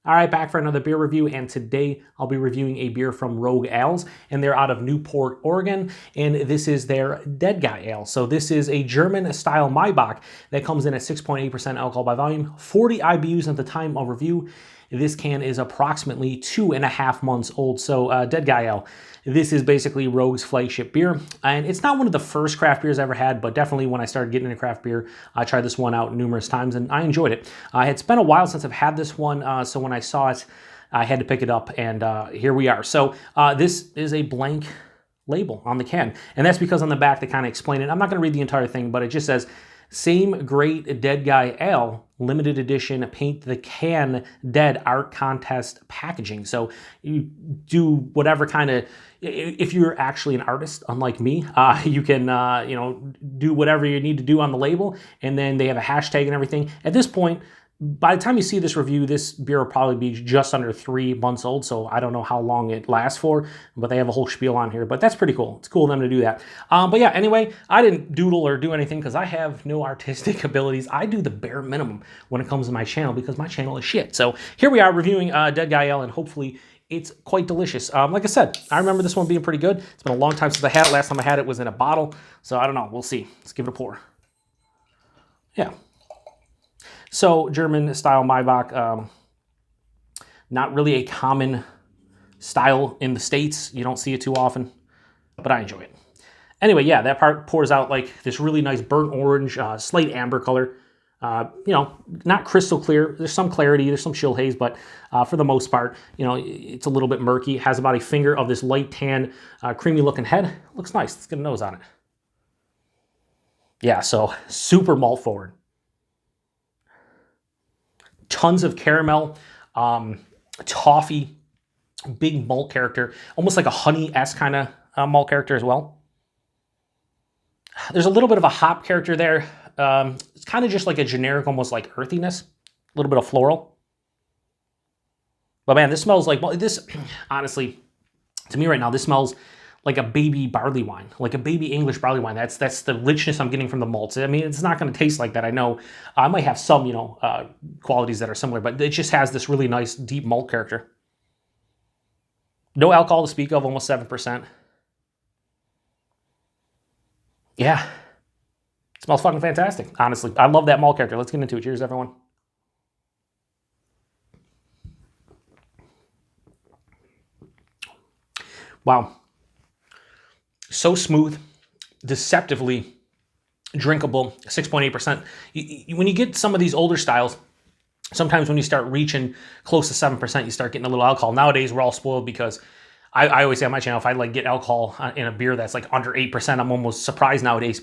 All right, back for another beer review, and today I'll be reviewing a beer from Rogue Ales, and they're out of Newport, Oregon, and this is their Dead Guy Ale. So this is a German-style Maibock that comes in at 6.8% alcohol by volume, 40 IBUs at the time of review. This can is approximately 2.5 months old, so Dead Guy Ale. This is basically Rogue's flagship beer, and it's not one of the first craft beers I ever had, but definitely when I started getting into craft beer, I tried this one out numerous times, and I enjoyed it. It's been a while since I've had this one, so when I saw it, I had to pick it up, and here we are. So this is a blank label on the can, and that's because on the back they kind of explain it. I'm not going to read the entire thing, but it just says, "Same great Dead Guy Ale, limited edition, paint the can dead art contest packaging." So you do whatever kind of, if you're actually an artist, unlike me, you can, do whatever you need to do on the label, and then they have a hashtag and everything. At this point, by the time you see this review, this beer will probably be just under 3 months old, so I don't know how long it lasts for, but they have a whole spiel on here, but that's pretty cool. It's cool of them to do that. But yeah, anyway, I didn't doodle or do anything because I have no artistic abilities. I do the bare minimum when it comes to my channel because my channel is shit. So here we are reviewing Dead Guy Ale, and hopefully it's quite delicious. Like I said, I remember this one being pretty good. It's been a long time since I had it. Last time I had it was in a bottle, so I don't know. We'll see. Let's give it a pour. Yeah. So German-style Maibock, not really a common style in the States. You don't see it too often, but I enjoy it. Anyway, yeah, that part pours out like this really nice burnt orange, slight amber color. Not crystal clear. There's some clarity, there's some chill haze, but for the most part, it's a little bit murky. It has about a finger of this light tan, creamy looking head. Looks nice. Let's get a nose on it. Yeah, so super malt forward. Tons of caramel, toffee, big malt character, almost like a honey-esque kind of malt character as well. There's a little bit of a hop character there. It's kind of just like a generic, almost like earthiness, a little bit of floral. But man, this smells like, well, this, honestly, to me right now, this smells like a baby barley wine, like a baby English barley wine. That's the richness I'm getting from the malts. I mean, it's not going to taste like that. I know I might have some, qualities that are similar, but it just has this really nice deep malt character. No alcohol to speak of, almost 7%. Yeah, it smells fucking fantastic, honestly. I love that malt character. Let's get into it. Cheers, everyone. Wow. So smooth, deceptively drinkable, 6.8%. When you get some of these older styles, sometimes when you start reaching close to 7%, you start getting a little alcohol. Nowadays, we're all spoiled because I always say on my channel, if I get alcohol in a beer that's like under 8%, I'm almost surprised nowadays.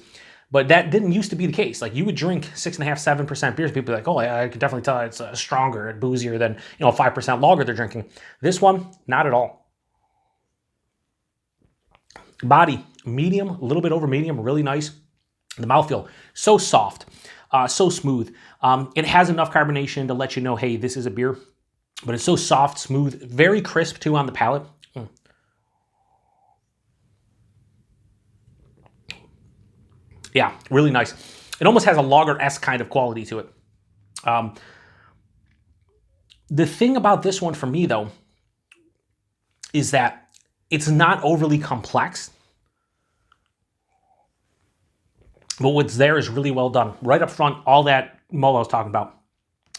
But that didn't used to be the case. Like you would drink 6.5%, 7% beers, people are like, oh, I can definitely tell it's stronger and boozier than 5% lager they're drinking. This one, not at all. Body, medium, a little bit over medium, really nice. The mouthfeel, so soft, so smooth. It has enough carbonation to let you know, hey, this is a beer. But it's so soft, smooth, very crisp too on the palate. Yeah, really nice. It almost has a lager-esque kind of quality to it. The thing about this one for me, though, is that it's not overly complex, but what's there is really well done. Right up front, all that malt I was talking about.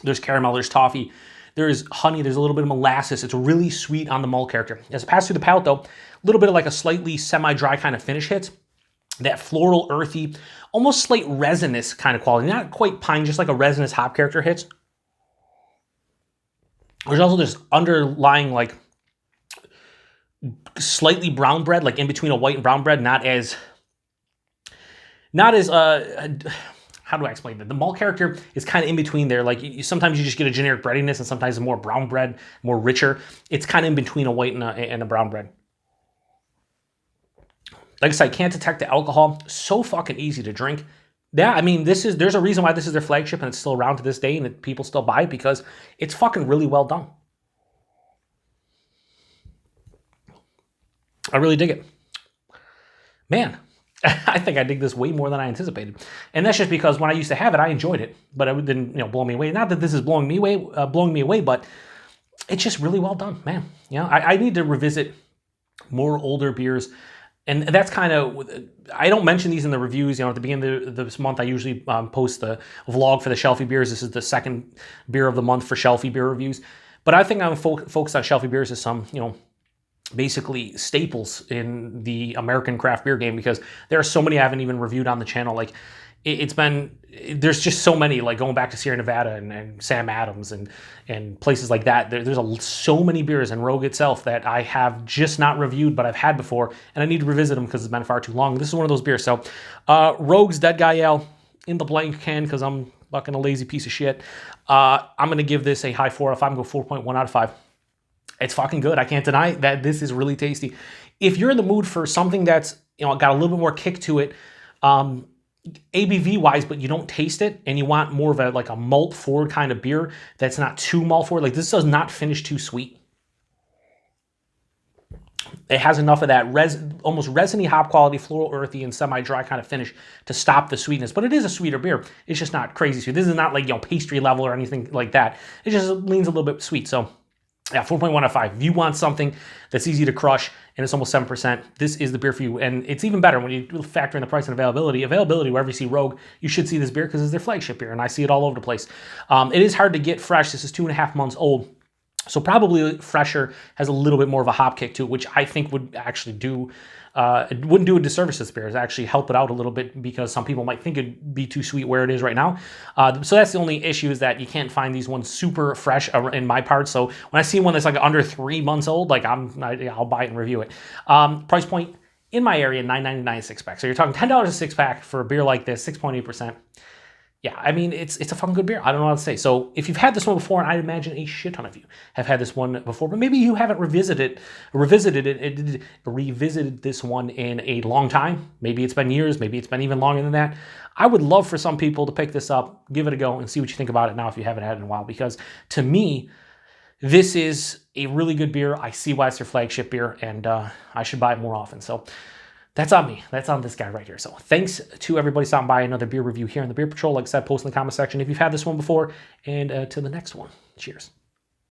There's caramel, there's toffee, there's honey, there's a little bit of molasses. It's really sweet on the malt character. As it passes through the palate, though, a little bit of like a slightly semi-dry kind of finish hits. That floral, earthy, almost slight resinous kind of quality. Not quite pine, just like a resinous hop character hits. There's also this underlying like slightly brown bread, like in between a white and brown bread, not as how do I explain that? The malt character is kind of in between there. Like sometimes you just get a generic breadiness and sometimes a more brown bread, more richer. It's kind of in between a white and a brown bread. Like I said, I can't detect the alcohol. So fucking easy to drink. Yeah, I mean, there's a reason why this is their flagship and it's still around to this day and that people still buy it because it's fucking really well done. I really dig it. Man, I think I dig this way more than I anticipated. And that's just because when I used to have it, I enjoyed it, but it didn't, blow me away. Not that this is blowing me away, but it's just really well done, man. You know, I need to revisit more older beers. And that's kind of, I don't mention these in the reviews. You know, at the beginning of this month, I usually post the vlog for the shelfie beers. This is the second beer of the month for shelfie beer reviews. But I think I'm focused on shelfie beers as some, you know, basically staples in the American craft beer game, because there are so many I haven't even reviewed on the channel. Like, there's just so many, like going back to Sierra Nevada and Sam Adams and places like that. There's so many beers, and Rogue itself, that I have just not reviewed, but I've had before, and I need to revisit them because it's been far too long. This is one of those beers. So Rogue's Dead Guy Ale in the blank can, because I'm fucking a lazy piece of shit. I'm going to give this a high 4 out of 5. I'm going to go 4.1 out of 5. It's fucking good. I can't deny that this is really tasty. If you're in the mood for something that's, you know, got a little bit more kick to it, ABV wise, but you don't taste it, and you want more of a malt forward kind of beer that's not too malt forward, like this does not finish too sweet. It has enough of that almost resiny hop quality, floral, earthy, and semi-dry kind of finish to stop the sweetness. But it is a sweeter beer. It's just not crazy sweet. This is not like, you know, pastry level or anything like that. It just leans a little bit sweet. So yeah, 4.1 out of 5. If you want something that's easy to crush and it's almost 7%, this is the beer for you. And it's even better when you factor in the price and availability. Availability, wherever you see Rogue, you should see this beer because it's their flagship beer, and I see it all over the place. It is hard to get fresh. This is 2.5 months old. So probably fresher, has a little bit more of a hop kick to it, which I think would actually do, it wouldn't do a disservice to this beer. It's actually help it out a little bit, because some people might think it'd be too sweet where it is right now. So that's the only issue, is that you can't find these ones super fresh in my part. So when I see one that's like under 3 months old, like I'll buy it and review it. Price point in my area, $9.99 6-pack. So you're talking $10 a 6-pack for a beer like this, 6.8%. Yeah, I mean, it's a fucking good beer. I don't know what to say. So if you've had this one before, and I'd imagine a shit ton of you have had this one before, but maybe you haven't revisited this one in a long time. Maybe it's been years. Maybe it's been even longer than that. I would love for some people to pick this up, give it a go, and see what you think about it now if you haven't had it in a while. Because to me, this is a really good beer. I see why it's their flagship beer, and I should buy it more often. So that's on me. That's on this guy right here. So thanks to everybody stopping by. Another beer review here in the Beer Patrol. Like I said, post in the comment section if you've had this one before. And to the next one. Cheers.